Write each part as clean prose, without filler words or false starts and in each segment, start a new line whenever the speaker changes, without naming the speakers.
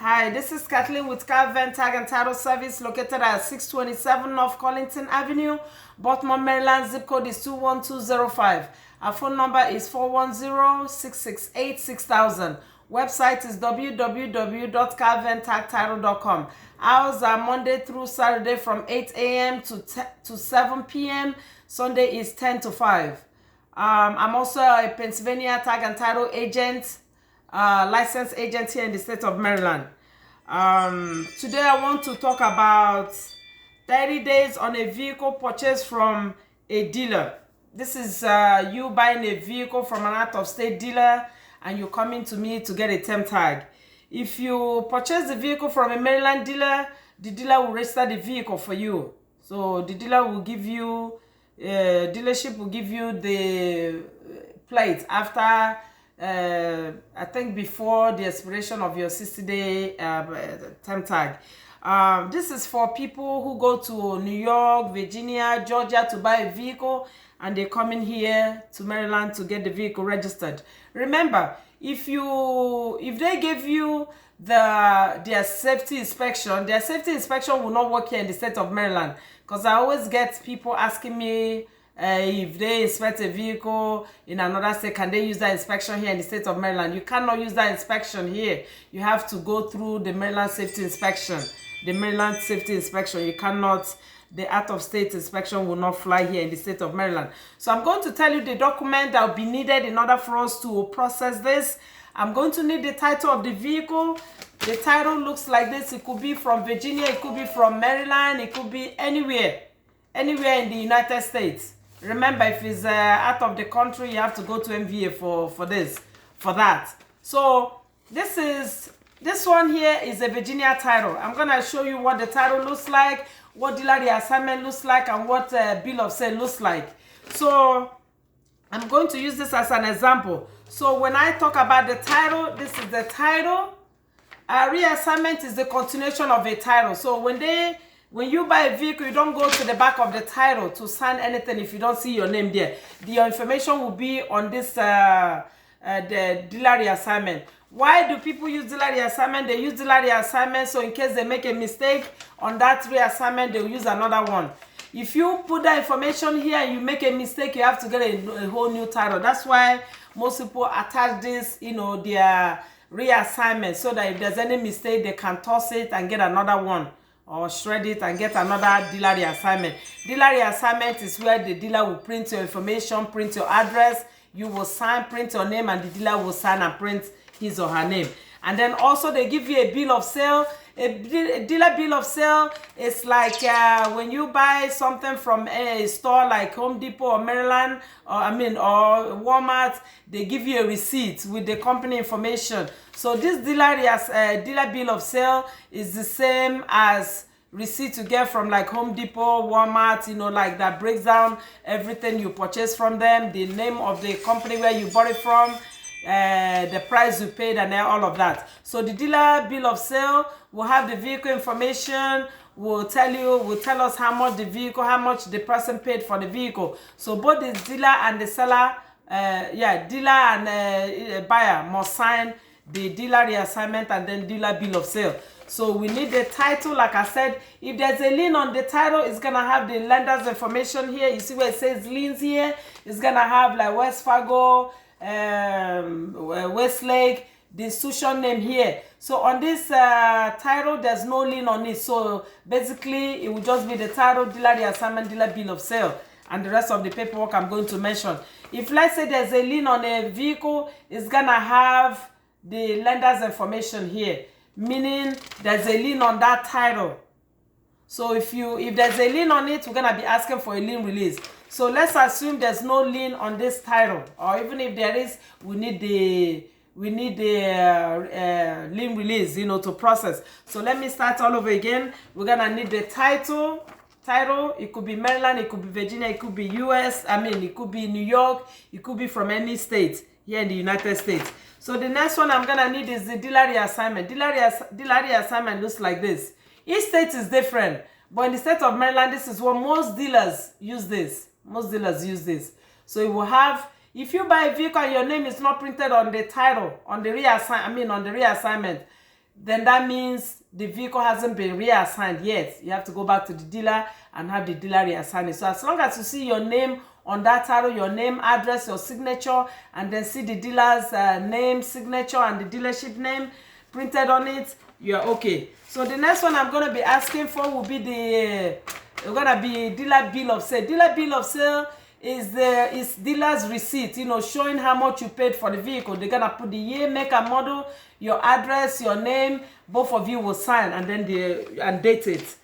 Hi, this is Kathleen with Kal-Ven Tag and Title Service located at 627 North Collington Avenue, Baltimore, Maryland. Zip code is 21205. Our phone number is 410-668-6000. Website is www.kalventagtitle.com. Hours are Monday through Saturday from 8 a.m. to 7 p.m. Sunday is 10 to 5. I'm also a Pennsylvania Tag and Title agent, licensed agent here in the state of Maryland. Today I want to talk about 30 days on a vehicle purchased from a dealer. This is you buying a vehicle from an out-of-state dealer and you're coming to me to get a temp tag. If you purchase the vehicle from a Maryland dealer, the dealer will register the vehicle for you. So the dealer will give you, dealership will give you the plate after I think before the expiration of your 60-day temp tag. This is for people who go to New York, Virginia, Georgia to buy a vehicle and they come in here to Maryland to get the vehicle registered. Remember, if they give you their safety inspection will not work here in the state of Maryland, because I always get people asking me if they inspect a vehicle in another state, can they use that inspection here in the state of Maryland? You cannot use that inspection here. You have to go through the Maryland safety inspection. The Maryland safety inspection, you cannot, the out-of-state inspection will not fly here in the state of Maryland. So I'm going to tell you the document that will be needed in order for us to process this. I'm going to need the title of the vehicle. The title looks like this. It could be from Virginia, it could be from Maryland, it could be anywhere in the United States. Remember, if it's out of the country, you have to go to MVA for that. So this one here is a Virginia title. I'm gonna show you what the title looks like, what dealer reassignment looks like, and what bill of sale looks like. So I'm going to use this as an example. So when I talk about the title, this is the title. Reassignment is the continuation of a title. So when you buy a vehicle, you don't go to the back of the title to sign anything if you don't see your name there. Your information will be on this the dealer reassignment. Why do people use dealer reassignment? They use dealer reassignment so in case they make a mistake on that reassignment, they'll use another one. If you put that information here and you make a mistake, you have to get a whole new title. That's why most people attach this, their reassignment, so that if there's any mistake, they can toss it and get another one, or shred it and get another dealer reassignment. Dealer reassignment is where the dealer will print your information, print your address, you will sign, print your name, and the dealer will sign and print his or her name. And then also they give you a bill of sale. A dealer bill of sale is like when you buy something from a store like Home Depot or Maryland, or Walmart, they give you a receipt with the company information. So this dealer bill of sale is the same as receipt you get from like Home Depot, Walmart, like that breaks down everything you purchase from them, the name of the company where you bought it from, the price you paid, and all of that. So the dealer bill of sale will have the vehicle information, will tell us how much the person paid for the vehicle. So both the dealer and the seller, dealer and buyer must sign the dealer reassignment and then dealer bill of sale. So we need the title. Like I said, if there's a lien on the title, it's gonna have the lender's information here. You see where it says liens here? It's gonna have like West Fargo, Westlake, the institution name here. So on this title, there's no lien on it. So basically, it will just be the title, dealer reassignment, dealer bill of sale, and the rest of the paperwork I'm going to mention. If let's say there's a lien on a vehicle, it's gonna have the lender's information here, meaning there's a lien on that title. So if there's a lien on it, we're gonna be asking for a lien release. So let's assume there's no lien on this title, or even if there is, we need the lien release, to process. So let me start all over again. We're gonna need the title. It could be Maryland, it could be Virginia, it could be US. It could be New York. It could be from any state here in the United States. So the next one I'm gonna need is the dealer reassignment. Dealer reassignment looks like this. Each state is different, but in the state of Maryland, this is what most dealers use this. So it will have, if you buy a vehicle and your name is not printed on the title, on the reassignment, then that means the vehicle hasn't been reassigned yet. You have to go back to the dealer and have the dealer reassign it. So as long as you see your name on that title, your name, address, your signature, and then see the dealer's name, signature, and the dealership name printed on it, you're okay. So the next one I'm going to be asking for will be dealer bill of sale. Dealer bill of sale is dealer's receipt, showing how much you paid for the vehicle. They're gonna put the year, make, and model, your address, your name. Both of you will sign and then and date it.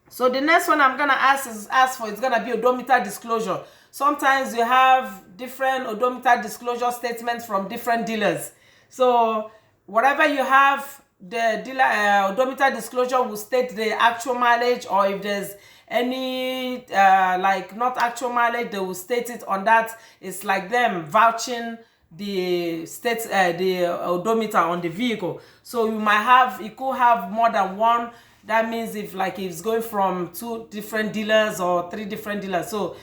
So the next one I'm gonna ask for is gonna be odometer disclosure. Sometimes you have different odometer disclosure statements from different dealers. So whatever you have, the dealer odometer disclosure will state the actual mileage, or if there's any like not actual mileage, they will state it on that. It's like them vouching the odometer on the vehicle. So you might have, it could have more than one. That means if it's going from 2 different dealers or 3 different dealers. So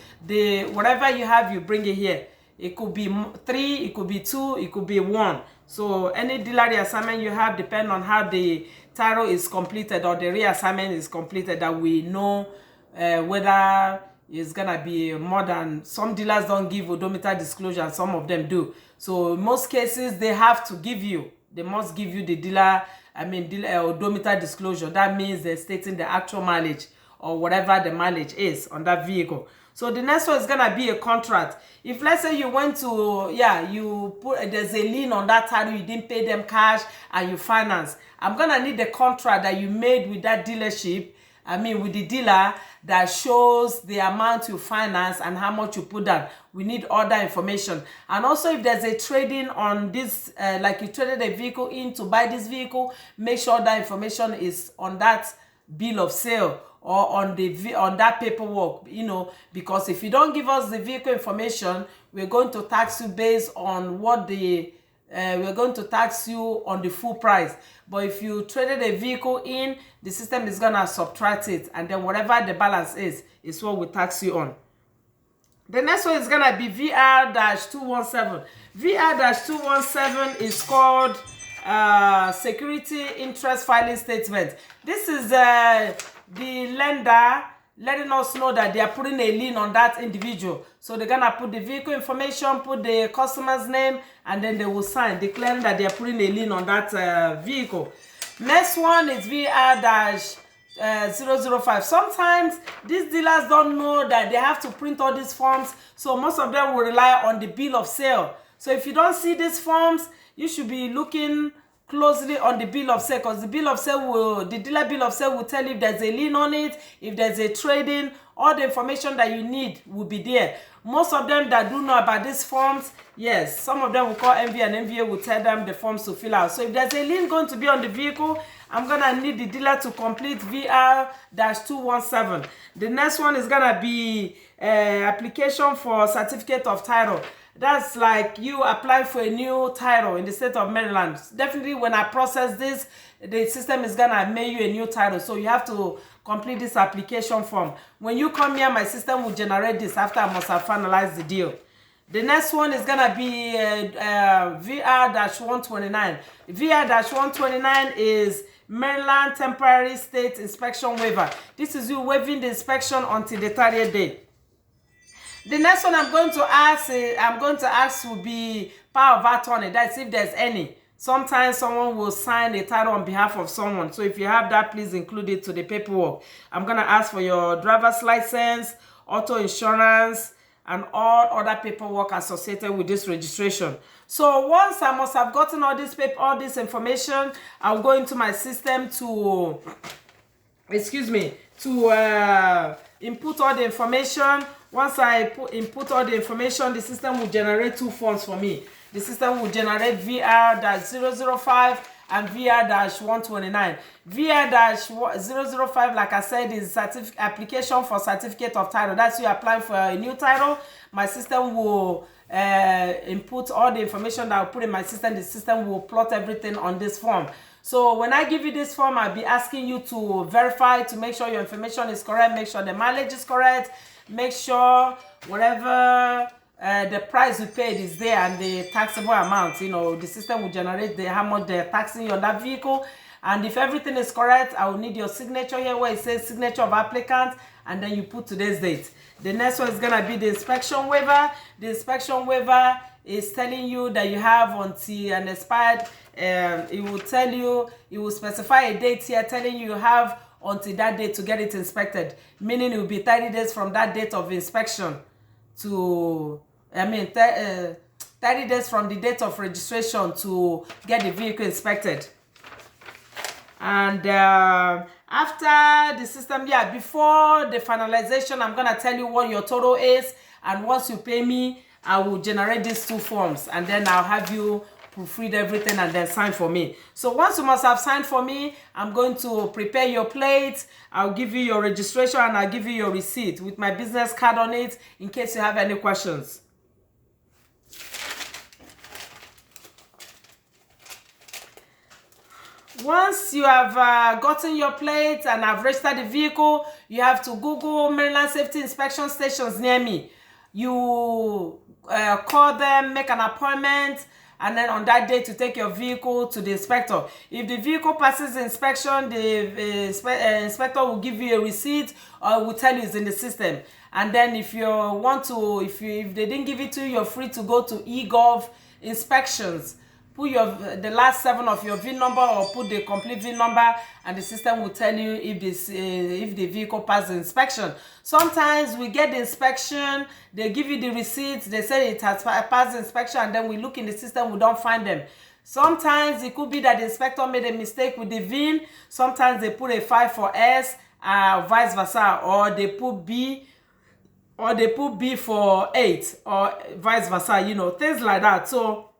whatever you have, you bring it here. It could be 3, it could be 2, it could be 1. So any dealer reassignment you have, depend on how the title is completed or the reassignment is completed, that we know whether it's gonna be more than. Some dealers don't give odometer disclosure, and some of them do. So in most cases, they have to give you. They must give you the dealer odometer disclosure. That means they're stating the actual mileage or whatever the mileage is on that vehicle. So the next one is gonna be a contract. If let's say you went to, you put, there's a lien on that title, you didn't pay them cash and you finance, I'm gonna need the contract that you made with that dealership, with the dealer, that shows the amount you finance and how much you put down. We need all that information. And also, if there's a trading on this, like you traded a vehicle in to buy this vehicle, make sure that information is on that bill of sale or on that paperwork, because if you don't give us the vehicle information, we're going to tax you based on what we're going to tax you on the full price. But if you traded a vehicle in, the system is gonna subtract it, and then whatever the balance is what we tax you on. The next one is gonna be VR-217. VR-217 is called security interest filing statement. This is the lender letting us know that they are putting a lien on that individual. So they're gonna put the vehicle information, put the customer's name, and then they will sign declaring that they are putting a lien on that vehicle. Next one is VR-005. Sometimes these dealers don't know that they have to print all these forms, so most of them will rely on the bill of sale. So if you don't see these forms, you should be looking closely on the bill of sale, because the dealer bill of sale will tell you if there's a lien on it, if there's a trading, all the information that you need will be there. Most of them that do know about these forms, yes, some of them will call MV, and MVA will tell them the forms to fill out. So if there's a lien going to be on the vehicle, I'm gonna need the dealer to complete VR-217. The next one is gonna be application for certificate of title. That's like you apply for a new title in the state of Maryland. Definitely when I process this, the system is gonna mail you a new title. So you have to complete this application form. When you come here, my system will generate this after I must have finalized the deal. The next one is gonna be VR-129. VR-129 is Maryland Temporary State Inspection Waiver. This is you waiving the inspection until the 30th day. The next one I'm going to ask will be power of attorney. That's if there's any. Sometimes someone will sign a title on behalf of someone. So if you have that, please include it to the paperwork. I'm going to ask for your driver's license, auto insurance, and all other paperwork associated with this registration. So once I must have gotten all this information, I'll go into my system to input all the information. Once I input all the information, the system will generate 2 forms for me. The system will generate VR-005 and VR-129. VR-005, like I said, is application for certificate of title. That's you applying for a new title. My system will input all the information that I put in my system. The system will plot everything on this form. So when I give you this form, I'll be asking you to verify, to make sure your information is correct, make sure the mileage is correct, make sure whatever the price you paid is there and the taxable amount. You know, the system will generate how much they're taxing you on that vehicle. And if everything is correct, I will need your signature here where it says signature of applicant, and then you put today's date. The next one is gonna be the inspection waiver. The inspection waiver is telling you that you have until an expired. It will tell you, it will specify a date here telling you have until that date to get it inspected, meaning it will be 30 days from that date of inspection to, 30 days from the date of registration to get the vehicle inspected. And after the system, before the finalization, I'm gonna tell you what your total is, and once you pay me, I will generate these 2 forms, and then I'll have you proofread everything and then sign for me. So once you must have signed for me, I'm going to prepare your plate. I'll give you your registration and I'll give you your receipt with my business card on it in case you have any questions. Once you have gotten your plate and I've registered the vehicle, you have to Google Maryland Safety Inspection Stations near me. You call them, make an appointment, and then on that day to take your vehicle to the inspector. If the vehicle passes the inspection, the inspector will give you a receipt or will tell you it's in the system. And then if you want to, if they didn't give it to you, you're free to go to eGov inspections. Put the last 7 of your VIN number or put the complete VIN number, and the system will tell you if the vehicle passed the inspection. Sometimes we get the inspection, they give you the receipt, they say it has passed the inspection, and then we look in the system, we don't find them. Sometimes it could be that the inspector made a mistake with the VIN. Sometimes they put a 5 for S, vice versa, or they put B, or they put B for 8, or vice versa, you know, things like that. So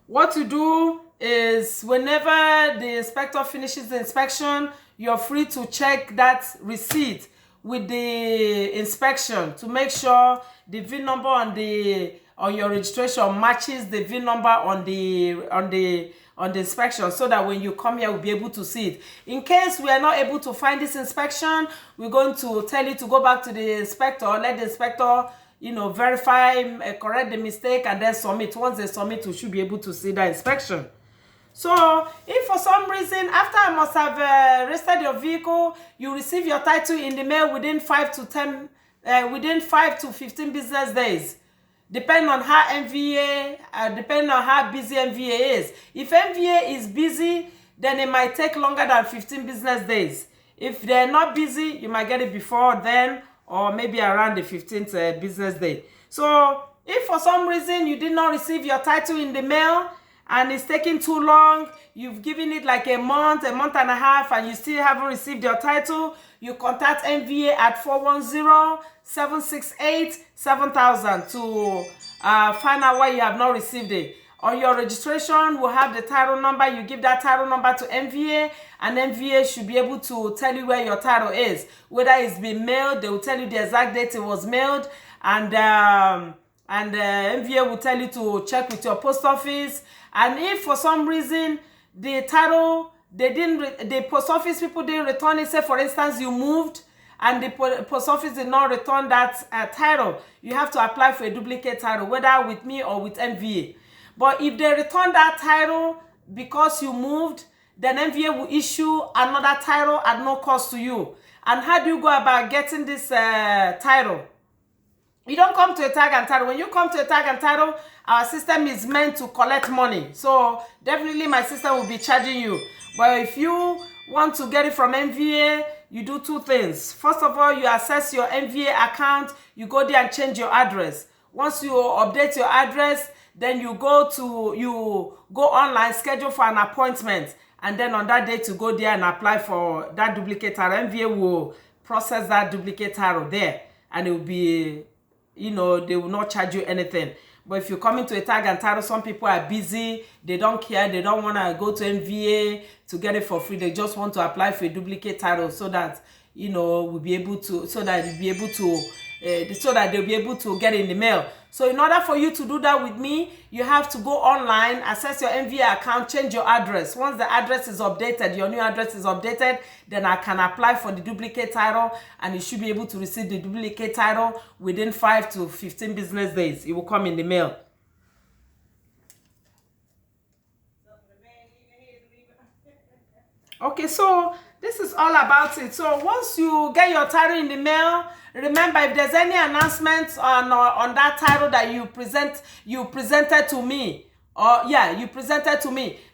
what you do is whenever the inspector finishes the inspection, you're free to check that receipt with the inspection to make sure the VIN number on your registration matches the VIN number on the inspection, so that when you come here, we'll be able to see it. In case we are not able to find this inspection, we're going to tell you to go back to the inspector, let the inspector, you know, verify, correct the mistake, and then submit. Once they submit, we should be able to see the inspection. So if for some reason, after I must have registered your vehicle, you receive your title in the mail within 5 to 15 business days, depending on how MVA, depending on how busy MVA is. If MVA is busy, then it might take longer than 15 business days. If they're not busy, you might get it before then, or maybe around the 15th business day. So if for some reason you did not receive your title in the mail and it's taking too long, you've given it like a month and a half, and you still haven't received your title, you contact MVA at 410-768-7000 to find out why you have not received it. On your registration, we'll have the title number. You give that title number to MVA, and MVA should be able to tell you where your title is. Whether it's been mailed, they will tell you the exact date it was mailed, and MVA will tell you to check with your post office. And if for some reason the title, the post office people didn't return it, say for instance you moved and the post office did not return that title, you have to apply for a duplicate title, whether with me or with MVA. But if they return that title because you moved, then MVA will issue another title at no cost to you. And how do you go about getting this title? You don't come to a tag and title. When you come to a tag and title, our system is meant to collect money. So definitely my system will be charging you. But if you want to get it from MVA, you do 2 things. First of all, you access your MVA account. You go there and change your address. Once you update your address, then you go online, schedule for an appointment, and then on that day to go there and apply for that duplicate title. MVA will process that duplicate title there, and it will be, you know, they will not charge you anything. But if you come into a tag and title, some people are busy, they don't care, they don't want to go to MVA to get it for free, they just want to apply for a duplicate title so that, will be able to, so that you'll be able to, so that they'll be able to get in the mail. So in order for you to do that with me, you have to go online, access your MVA account, change your address. Once the address is updated, your new address is updated, then I can apply for the duplicate title, and you should be able to receive the duplicate title within 5 to 15 business days. It will come in the mail. Okay, so this is all about it. So once you get your title in the mail, remember, if there's any announcements on that title that you presented to me,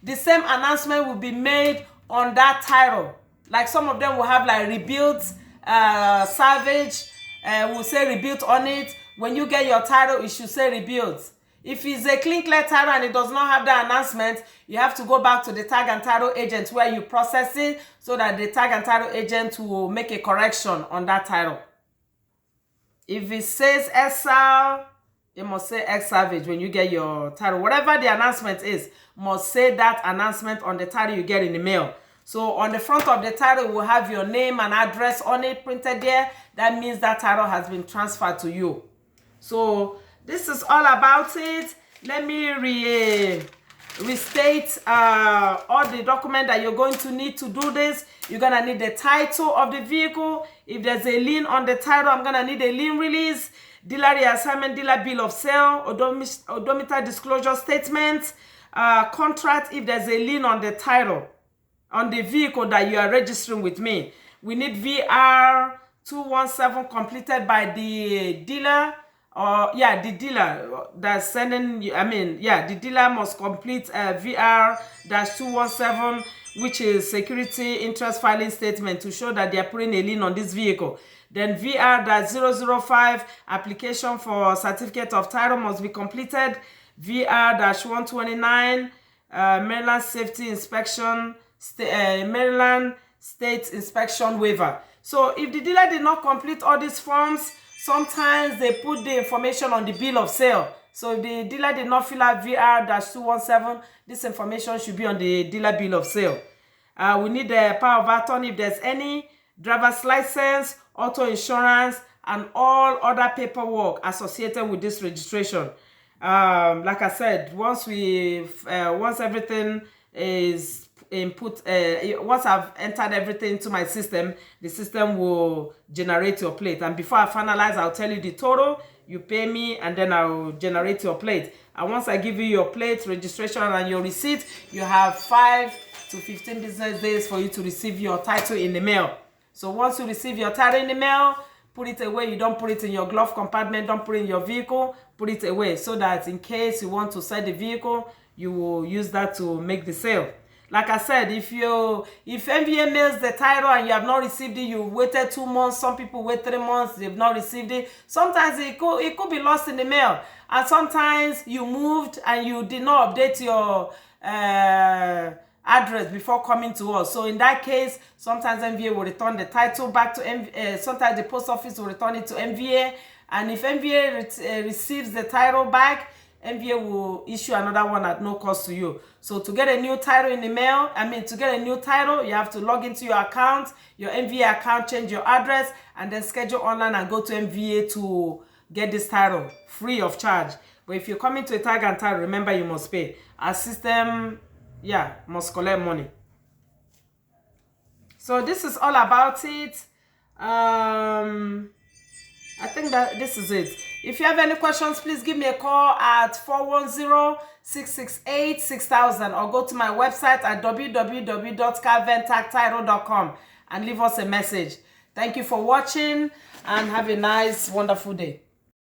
the same announcement will be made on that title. Like some of them will have like rebuilt, salvage, will say rebuilt on it. When you get your title, it should say rebuilt. If it's a clean clear title and it does not have the announcement, you have to go back to the tag and title agent where you process it, so that the tag and title agent will make a correction on that title. If it says Excel, it must say X Savage when you get your title. Whatever the announcement is, must say that announcement on the title you get in the mail. So on the front of the title, it will have your name and address on it printed there. That means that title has been transferred to you. So this is all about it. Let me restate all the documents that you're going to need to do this. You're going to need the title of the vehicle. If there's a lien on the title, I'm going to need a lien release, dealer reassignment, dealer bill of sale, odometer disclosure statement, contract if there's a lien on the title, on the vehicle that you are registering with me. We need VR 217 completed by the dealer. The dealer that's sending you, the dealer must complete VR-217, which is security interest filing statement to show that they are putting a lien on this vehicle. Then VR-005 application for certificate of title must be completed. VR-129 Maryland safety inspection, Maryland state inspection waiver. So if the dealer did not complete all these forms, sometimes they put the information on the bill of sale. So if the dealer did not fill out VR-217, this information should be on the dealer bill of sale. We need the power of attorney if there's any, driver's license, auto insurance, and all other paperwork associated with this registration. Like I said, once everything is input, once I've entered everything into my system, the system will generate your plate, and before I finalize, I'll tell you the total, you pay me, and then I'll generate your plate. And once I give you your plate, registration, and your receipt, you have 5 to 15 business days for you to receive your title in the mail. So once you receive your title in the mail, put it away. You don't put it in your glove compartment, don't put it in your vehicle, put it away, so that in case you want to sell the vehicle, you will use that to make the sale. Like I said, if MVA mails the title and you have not received it, you waited 2 months, some people wait 3 months, they've not received it. Sometimes it could be lost in the mail. And sometimes you moved and you did not update your address before coming to us. So in that case, sometimes MVA will return the title back to MVA. Sometimes the post office will return it to MVA. And if MVA receives the title back, MVA will issue another one at no cost to you. So to get a new title in the mail, to get a new title, you have to log into your account, your MVA account, change your address, and then schedule online and go to MVA to get this title free of charge. But if you're coming to a tag and title, remember you must pay. Our system, must collect money. So this is all about it. I think that this is it. If you have any questions, please give me a call at 410-668-6000 or go to my website at www.kalventagtitle.com and leave us a message. Thank you for watching and have a nice, wonderful day.